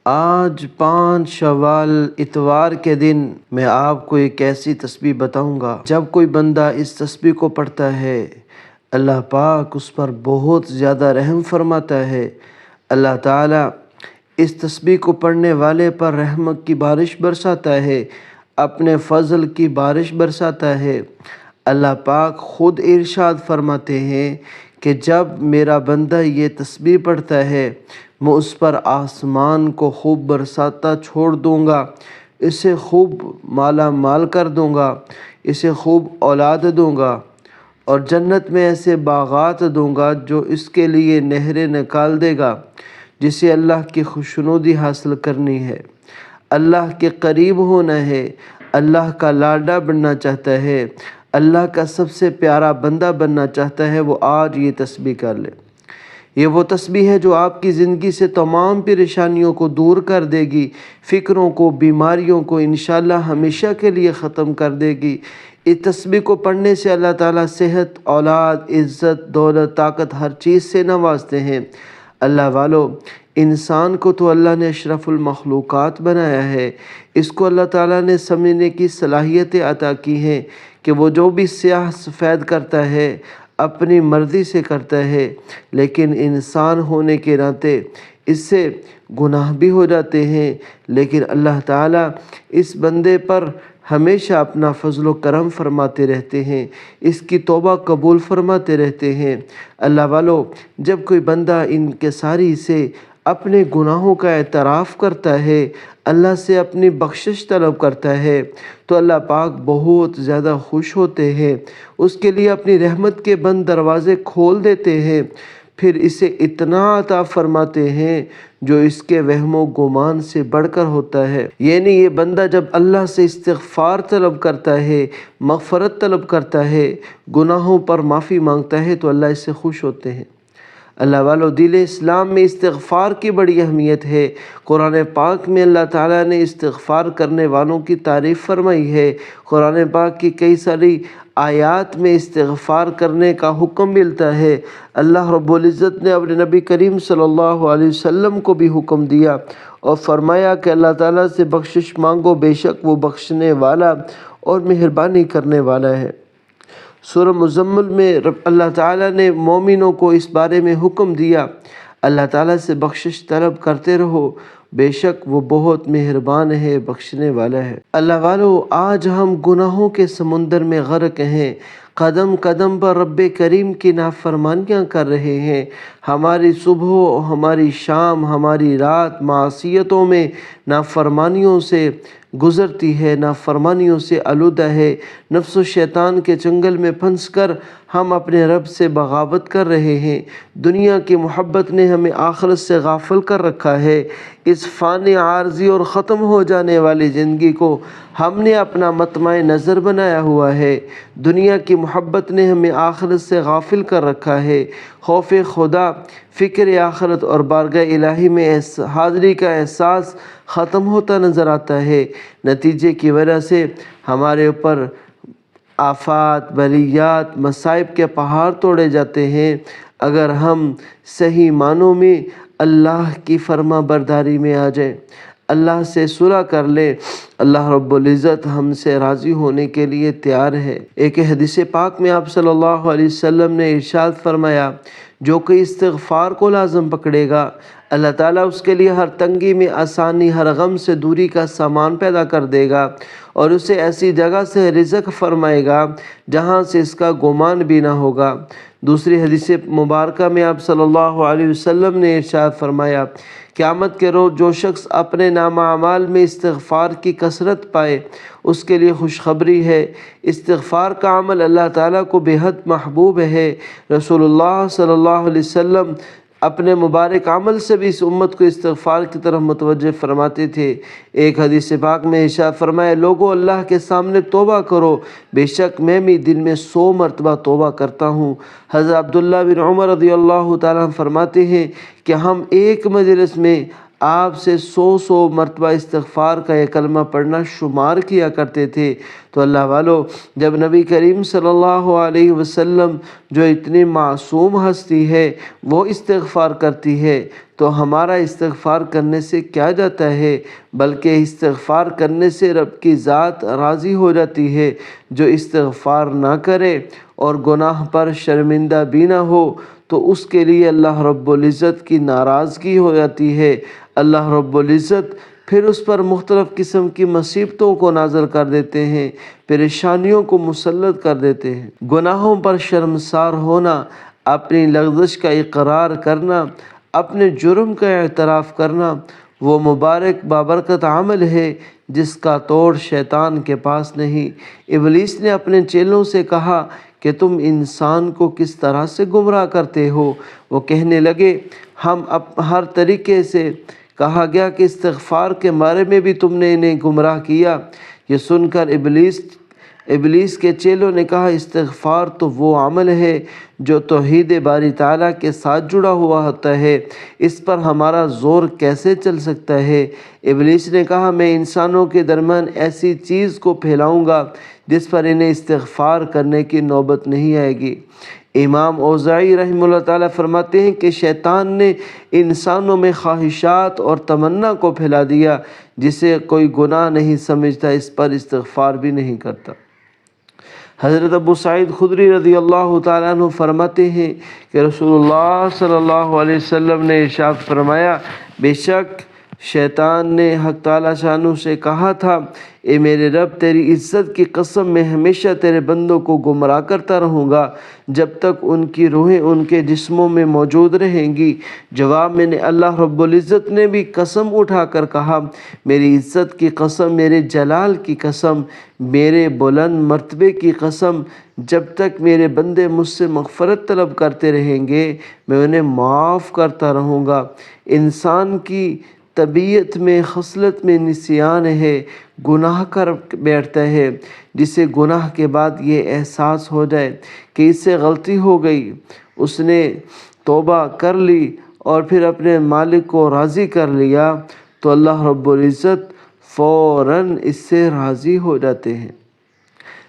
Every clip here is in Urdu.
آج 5 شوال اتوار کے دن میں آپ کو ایک ایسی تسبیح بتاؤں گا، جب کوئی بندہ اس تسبیح کو پڑھتا ہے اللہ پاک اس پر بہت زیادہ رحم فرماتا ہے۔ اللہ تعالیٰ اس تسبیح کو پڑھنے والے پر رحمت کی بارش برساتا ہے، اپنے فضل کی بارش برساتا ہے۔ اللہ پاک خود ارشاد فرماتے ہیں کہ جب میرا بندہ یہ تسبیح پڑھتا ہے میں اس پر آسمان کو خوب برساتا چھوڑ دوں گا، اسے خوب مالا مال کر دوں گا، اسے خوب اولاد دوں گا اور جنت میں ایسے باغات دوں گا جو اس کے لیے نہریں نکال دے گا۔ جسے اللہ کی خوشنودی حاصل کرنی ہے، اللہ کے قریب ہونا ہے، اللہ کا لاڈا بننا چاہتا ہے، اللہ کا سب سے پیارا بندہ بننا چاہتا ہے، وہ آج یہ تسبیح کر لے۔ یہ وہ تسبیح ہے جو آپ کی زندگی سے تمام پریشانیوں کو دور کر دے گی، فکروں کو، بیماریوں کو انشاءاللہ ہمیشہ کے لیے ختم کر دے گی۔ اس تسبیح کو پڑھنے سے اللہ تعالیٰ صحت، اولاد، عزت، دولت، طاقت ہر چیز سے نوازتے ہیں۔ اللہ والو، انسان کو تو اللہ نے اشرف المخلوقات بنایا ہے، اس کو اللہ تعالیٰ نے سمجھنے کی صلاحیتیں عطا کی ہیں کہ وہ جو بھی سیاہ سفید کرتا ہے اپنی مرضی سے کرتا ہے، لیکن انسان ہونے کے ناطے اس سے گناہ بھی ہو جاتے ہیں، لیکن اللہ تعالیٰ اس بندے پر ہمیشہ اپنا فضل و کرم فرماتے رہتے ہیں، اس کی توبہ قبول فرماتے رہتے ہیں۔ اللہ والو، جب کوئی بندہ انکساری سے اپنے گناہوں کا اعتراف کرتا ہے، اللہ سے اپنی بخشش طلب کرتا ہے تو اللہ پاک بہت زیادہ خوش ہوتے ہیں، اس کے لیے اپنی رحمت کے بند دروازے کھول دیتے ہیں، پھر اسے اتنا عطا فرماتے ہیں جو اس کے وہم و گمان سے بڑھ کر ہوتا ہے۔ یعنی یہ بندہ جب اللہ سے استغفار طلب کرتا ہے، مغفرت طلب کرتا ہے، گناہوں پر معافی مانگتا ہے تو اللہ اس سے خوش ہوتے ہیں۔ اللہ والو، دین اسلام میں استغفار کی بڑی اہمیت ہے۔ قرآن پاک میں اللہ تعالیٰ نے استغفار کرنے والوں کی تعریف فرمائی ہے۔ قرآن پاک کی کئی ساری آیات میں استغفار کرنے کا حکم ملتا ہے۔ اللہ رب العزت نے اپنے نبی کریم صلی اللہ علیہ وسلم کو بھی حکم دیا اور فرمایا کہ اللہ تعالیٰ سے بخشش مانگو، بے شک وہ بخشنے والا اور مہربانی کرنے والا ہے۔ سورہ مزمل میں اللہ تعالیٰ نے مومنوں کو اس بارے میں حکم دیا، اللہ تعالیٰ سے بخشش طلب کرتے رہو، بے شک وہ بہت مہربان ہے، بخشنے والا ہے۔ اللہ والو، آج ہم گناہوں کے سمندر میں غرق ہیں، قدم قدم پر رب کریم کی نافرمانیاں کر رہے ہیں، ہماری صبح، ہماری شام، ہماری رات معصیتوں میں نافرمانیوں سے گزرتی ہے، نافرمانیوں سے آلودہ ہے۔ نفس و شیطان کے چنگل میں پھنس کر ہم اپنے رب سے بغاوت کر رہے ہیں، دنیا کی محبت نے ہمیں آخرت سے غافل کر رکھا ہے۔ اس فانی، عارضی اور ختم ہو جانے والی زندگی کو ہم نے اپنا مطمع نظر بنایا ہوا ہے، دنیا کی محبت نے ہمیں آخرت سے غافل کر رکھا ہے۔ خوف خدا، فکر آخرت اور بارگاہ الہی میں حاضری کا احساس ختم ہوتا نظر آتا ہے، نتیجے کی وجہ سے ہمارے اوپر آفات، بلیات، مصائب کے پہاڑ توڑے جاتے ہیں۔ اگر ہم صحیح معنوں میں اللہ کی فرما برداری میں آ جائیں، اللہ سے صلح کر لیں، اللہ رب العزت ہم سے راضی ہونے کے لیے تیار ہے۔ ایک حدیث پاک میں آپ صلی اللہ علیہ وسلم نے ارشاد فرمایا، جو کوئی استغفار کو لازم پکڑے گا، اللہ تعالیٰ اس کے لیے ہر تنگی میں آسانی، ہر غم سے دوری کا سامان پیدا کر دے گا اور اسے ایسی جگہ سے رزق فرمائے گا جہاں سے اس کا گمان بھی نہ ہوگا۔ دوسری حدیث مبارکہ میں آپ صلی اللہ علیہ وسلم نے ارشاد فرمایا، قیامت کے روز جو شخص اپنے نامہ اعمال میں استغفار کی کثرت پائے اس کے لیے خوشخبری ہے، استغفار کا عمل اللہ تعالیٰ کو بے حد محبوب ہے۔ رسول اللہ صلی اللہ علیہ وسلم اپنے مبارک عمل سے بھی اس امت کو استغفار کی طرف متوجہ فرماتے تھے۔ ایک حدیث پاک میں ارشاد فرمایا، لوگو اللہ کے سامنے توبہ کرو، بے شک میں بھی دن میں 100 مرتبہ توبہ کرتا ہوں۔ حضرت عبداللہ بن عمر رضی اللہ تعالیٰ عنہ فرماتے ہیں کہ ہم ایک مجلس میں آپ سے 100 مرتبہ استغفار کا یہ کلمہ پڑھنا شمار کیا کرتے تھے۔ تو اللہ والو، جب نبی کریم صلی اللہ علیہ وسلم جو اتنی معصوم ہستی ہے وہ استغفار کرتی ہے تو ہمارا استغفار کرنے سے کیا جاتا ہے، بلکہ استغفار کرنے سے رب کی ذات راضی ہو جاتی ہے۔ جو استغفار نہ کرے اور گناہ پر شرمندہ بھی نہ ہو تو اس کے لیے اللہ رب العزت کی ناراضگی ہو جاتی ہے۔ اللہ رب العزت پھر اس پر مختلف قسم کی مصیبتوں کو نازل کر دیتے ہیں، پریشانیوں کو مسلط کر دیتے ہیں۔ گناہوں پر شرمسار ہونا، اپنی لغزش کا اقرار کرنا، اپنے جرم کا اعتراف کرنا، وہ مبارک بابرکت عمل ہے جس کا توڑ شیطان کے پاس نہیں۔ ابلیس نے اپنے چیلوں سے کہا کہ تم انسان کو کس طرح سے گمراہ کرتے ہو؟ وہ کہنے لگے ہم ہر طریقے سے۔ کہا گیا کہ استغفار کے بارے میں بھی تم نے انہیں گمراہ کیا۔ یہ سن کر ابلیس کے چیلوں نے کہا استغفار تو وہ عمل ہے جو توحید باری تعالیٰ کے ساتھ جڑا ہوا ہوتا ہے، اس پر ہمارا زور کیسے چل سکتا ہے؟ ابلیس نے کہا میں انسانوں کے درمیان ایسی چیز کو پھیلاؤں گا جس پر انہیں استغفار کرنے کی نوبت نہیں آئے گی۔ امام اوزاعی رحمہ اللہ تعالیٰ فرماتے ہیں کہ شیطان نے انسانوں میں خواہشات اور تمنا کو پھیلا دیا، جسے کوئی گناہ نہیں سمجھتا اس پر استغفار بھی نہیں کرتا۔ حضرت ابو سعید خدری رضی اللہ تعالیٰ عنہ فرماتے ہیں کہ رسول اللہ صلی اللہ علیہ وسلم نے ارشاد فرمایا بے شک شیطان نے حق تعالیٰ شانہ سے کہا تھا اے میرے رب تیری عزت کی قسم میں ہمیشہ تیرے بندوں کو گمراہ کرتا رہوں گا جب تک ان کی روحیں ان کے جسموں میں موجود رہیں گی۔ جواب میں نے اللہ رب العزت نے بھی قسم اٹھا کر کہا میری عزت کی قسم، میرے جلال کی قسم، میرے بلند مرتبے کی قسم، جب تک میرے بندے مجھ سے مغفرت طلب کرتے رہیں گے میں انہیں معاف کرتا رہوں گا۔ انسان کی طبیعت میں خصلت میں نسیان ہے، گناہ کر بیٹھتا ہے، جسے گناہ کے بعد یہ احساس ہو جائے کہ اس سے غلطی ہو گئی، اس نے توبہ کر لی اور پھر اپنے مالک کو راضی کر لیا تو اللہ رب العزت فوراً اس سے راضی ہو جاتے ہیں۔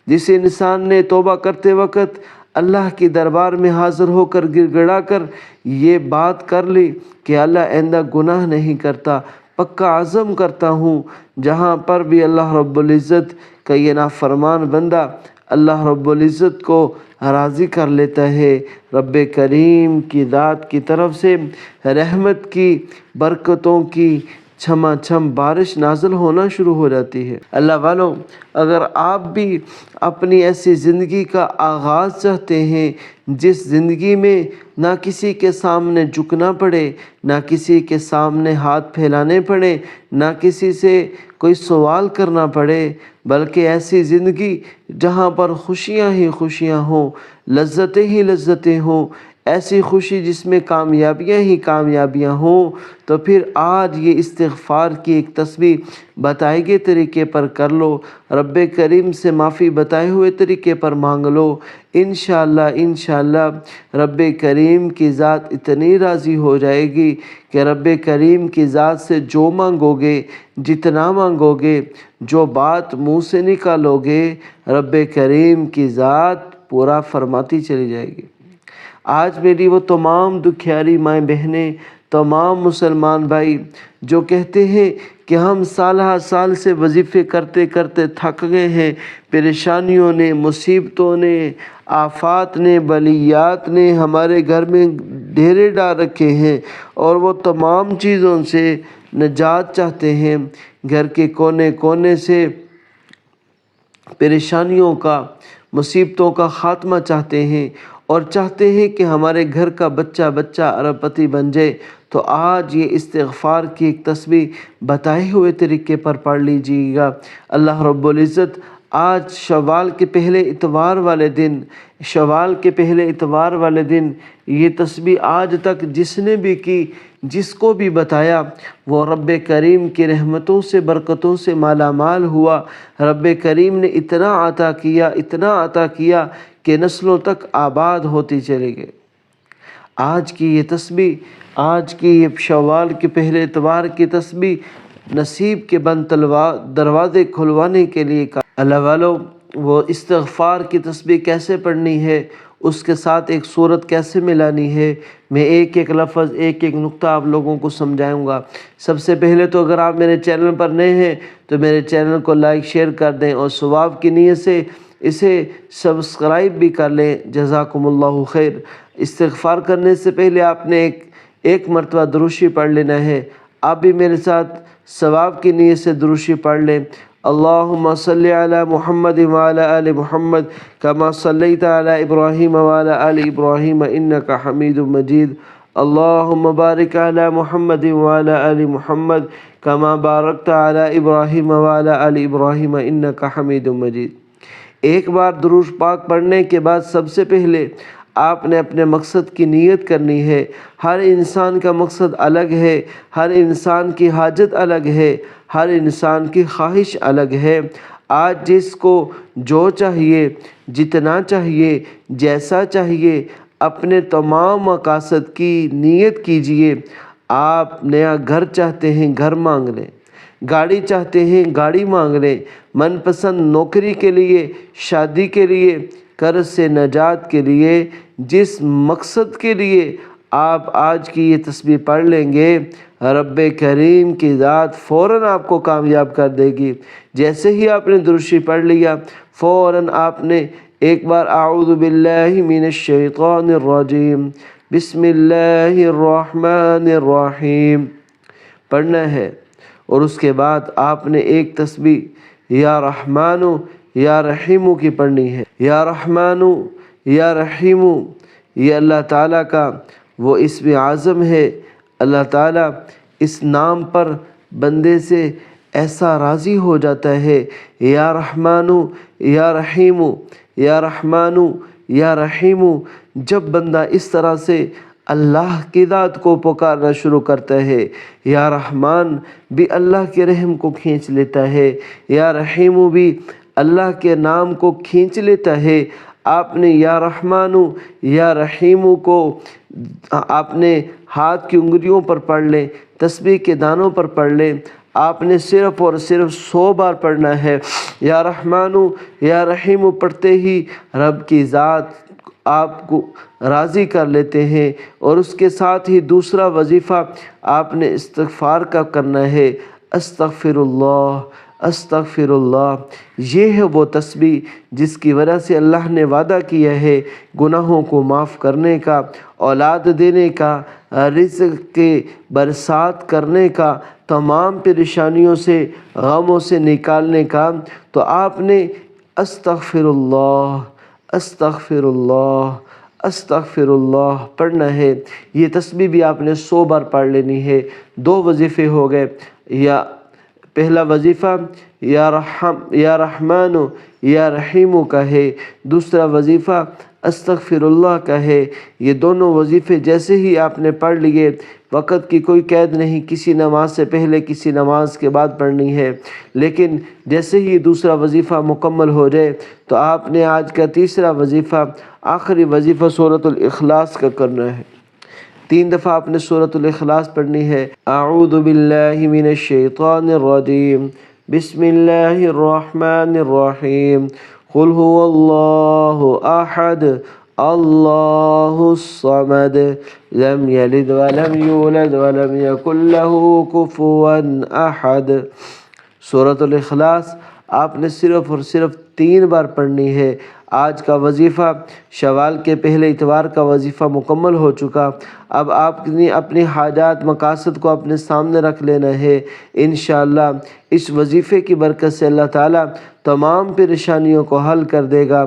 جس انسان نے توبہ کرتے وقت اللہ کی دربار میں حاضر ہو کر گر گڑا کر یہ بات کر لی کہ اللہ آئندہ گناہ نہیں کرتا، پکا عزم کرتا ہوں، جہاں پر بھی اللہ رب العزت کا یہ نافرمان بندہ اللہ رب العزت کو راضی کر لیتا ہے، رب کریم کی ذات کی طرف سے رحمت کی، برکتوں کی چھما چھم بارش نازل ہونا شروع ہو جاتی ہے۔ اللہ والوں، اگر آپ بھی اپنی ایسی زندگی کا آغاز چاہتے ہیں جس زندگی میں نہ کسی کے سامنے جھکنا پڑے، نہ کسی کے سامنے ہاتھ پھیلانے پڑے، نہ کسی سے کوئی سوال کرنا پڑے، بلکہ ایسی زندگی جہاں پر خوشیاں ہی خوشیاں ہوں، لذتیں ہی لذتیں ہوں، ایسی خوشی جس میں کامیابیاں ہی کامیابیاں ہوں، تو پھر آج یہ استغفار کی ایک تسبیح بتائے گئے طریقے پر کر لو، رب کریم سے معافی بتائے ہوئے طریقے پر مانگ لو۔ انشاءاللہ رب کریم کی ذات اتنی راضی ہو جائے گی کہ رب کریم کی ذات سے جو مانگو گے، جتنا مانگو گے، جو بات منہ سے نکالو گے، رب کریم کی ذات پورا فرماتی چلی جائے گی۔ آج میری وہ تمام دکھیاری مائیں بہنیں، تمام مسلمان بھائی جو کہتے ہیں کہ ہم سالہ سال سے وظیفے کرتے کرتے تھک گئے ہیں، پریشانیوں نے، مصیبتوں نے، آفات نے، بلیات نے ہمارے گھر میں ڈیرے ڈال رکھے ہیں اور وہ تمام چیزوں سے نجات چاہتے ہیں، گھر کے کونے کونے سے پریشانیوں کا، مصیبتوں کا خاتمہ چاہتے ہیں اور چاہتے ہیں کہ ہمارے گھر کا بچہ بچہ ارب پتی بن جائے، تو آج یہ استغفار کی ایک تسبیح بتائے ہوئے طریقے پر پڑھ لیجیے گا۔ اللہ رب العزت آج شوال کے پہلے اتوار والے دن یہ تسبیح آج تک جس نے بھی کی، جس کو بھی بتایا، وہ رب کریم کی رحمتوں سے برکتوں سے مالا مال ہوا۔ رب کریم نے اتنا عطا کیا کہ نسلوں تک آباد ہوتی چلے گئے۔ آج کی یہ تسبیح، آج کی یہ شوال کے پہلے اتوار کی تسبیح نصیب کے بند دروازے کھلوانے کے لیے اللہ والو، وہ استغفار کی تسبیح کیسے پڑھنی ہے، اس کے ساتھ ایک صورت کیسے ملانی ہے، میں ایک ایک لفظ، ایک ایک نقطہ آپ لوگوں کو سمجھاؤں گا۔ سب سے پہلے تو اگر آپ میرے چینل پر نئے ہیں تو میرے چینل کو لائک شیئر کر دیں اور ثواب کی نیت سے اسے سبسکرائب بھی کر لیں۔ جزاکم اللہ خیر۔ استغفار کرنے سے پہلے آپ نے ایک مرتبہ دروشی پڑھ لینا ہے۔ آپ بھی میرے ساتھ ثواب کی نیت سے دروشی پڑھ لیں۔ اللہم صلی علی محمد وعلی آل محمد کما صلیت علی ابراہیم وعلی آل ابراہیم انک حمید مجید۔ اللہم بارک علی محمد وعلی آل محمد کما بارکت علی ابراہیم وعلی آل ابراہیم انک حمید مجید۔ ایک بار درود پاک پڑھنے کے بعد سب سے پہلے آپ نے اپنے مقصد کی نیت کرنی ہے۔ ہر انسان کا مقصد الگ ہے، ہر انسان کی حاجت الگ ہے، ہر انسان کی خواہش الگ ہے۔ آج جس کو جو چاہیے، جتنا چاہیے، جیسا چاہیے، اپنے تمام مقاصد کی نیت کیجئے۔ آپ نیا گھر چاہتے ہیں، گھر مانگ لیں۔ گاڑی چاہتے ہیں، گاڑی مانگ لیں۔ من پسند نوکری کے لیے، شادی کے لیے، قرض سے نجات کے لیے، جس مقصد کے لیے آپ آج کی یہ تسبیح پڑھ لیں گے، رب کریم کی ذات فوراً آپ کو کامیاب کر دے گی۔ جیسے ہی آپ نے درود پڑھ لیا، فوراً آپ نے ایک بار اعوذ باللہ من الشیطان الرجیم بسم اللہ الرحمن الرحیم پڑھنا ہے، اور اس کے بعد آپ نے ایک تسبیح یا رحمانو یا رحیمو کی پڑھنی ہے۔ یا رحمانو یا رحیمو، یہ اللہ تعالیٰ کا وہ اسم اعظم ہے۔ اللہ تعالیٰ اس نام پر بندے سے ایسا راضی ہو جاتا ہے۔ یا رحمانو یا رحیمو، یا رحمانو یا رحیمو، جب بندہ اس طرح سے اللہ کی ذات کو پکارنا شروع کرتا ہے، یا رحمان بھی اللہ کے رحم کو کھینچ لیتا ہے، یا رحیمو بھی اللہ کے نام کو کھینچ لیتا ہے۔ آپ نے یا رحمانو یا رحیمو کو آپ نے ہاتھ کی انگلیوں پر پڑھ لیں، تسبیح کے دانوں پر پڑھ لیں۔ آپ نے صرف اور صرف 100 بار پڑھنا ہے۔ یا رحمانو یا رحیمو پڑھتے ہی رب کی ذات آپ کو راضی کر لیتے ہیں۔ اور اس کے ساتھ ہی دوسرا وظیفہ آپ نے استغفار کا کرنا ہے۔ استغفر اللہ، استغفر اللہ، یہ ہے وہ تسبیح جس کی وجہ سے اللہ نے وعدہ کیا ہے گناہوں کو معاف کرنے کا، اولاد دینے کا، رزق کے برسات کرنے کا، تمام پریشانیوں سے، غموں سے نکالنے کا۔ تو آپ نے استغفر اللہ، استغفر اللہ، استغفر اللہ پڑھنا ہے۔ یہ تسبیح بھی آپ نے 100 بار پڑھ لینی ہے۔ 2 وظیفے ہو گئے۔ یا پہلا وظیفہ یا رحمانو یا رحیمو کا ہے، دوسرا وظیفہ استغفر اللہ کا ہے۔ یہ دونوں وظیفے جیسے ہی آپ نے پڑھ لیے، وقت کی کوئی قید نہیں، کسی نماز سے پہلے، کسی نماز کے بعد پڑھنی ہے، لیکن جیسے ہی دوسرا وظیفہ مکمل ہو جائے تو آپ نے آج کا تیسرا وظیفہ، آخری وظیفہ سورۃ الاخلاص کا کرنا ہے۔ 3 دفعہ آپ نے سورۃ الاخلاص پڑھنی ہے۔ اعوذ باللہ من الشیطان الرجیم بسم اللہ الرحمن الرحیم قل هو اللہ احد اللہ الصمد لم یلد ولم یولد ولم یکن له کفوا احد۔ سورۃ الاخلاص آپ نے صرف اور صرف 3 بار پڑھنی ہے۔ آج کا وظیفہ، شوال کے پہلے اتوار کا وظیفہ مکمل ہو چکا۔ اب آپ نے اپنی حاجات، مقاصد کو اپنے سامنے رکھ لینا ہے۔ انشاءاللہ اس وظیفے کی برکت سے اللہ تعالیٰ تمام پریشانیوں کو حل کر دے گا۔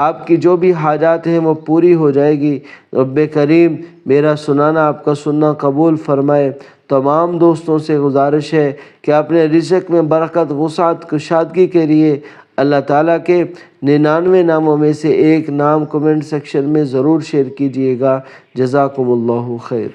آپ کی جو بھی حاجات ہیں وہ پوری ہو جائے گی۔ رب کریم میرا سنانا، آپ کا سننا قبول فرمائے۔ تمام دوستوں سے گزارش ہے کہ اپنے رزق میں برکت، وسعت، کشادگی کے لیے اللہ تعالیٰ کے 99 ناموں میں سے ایک نام کمنٹ سیکشن میں ضرور شیئر کیجئے گا۔ جزاکم اللہ خیر۔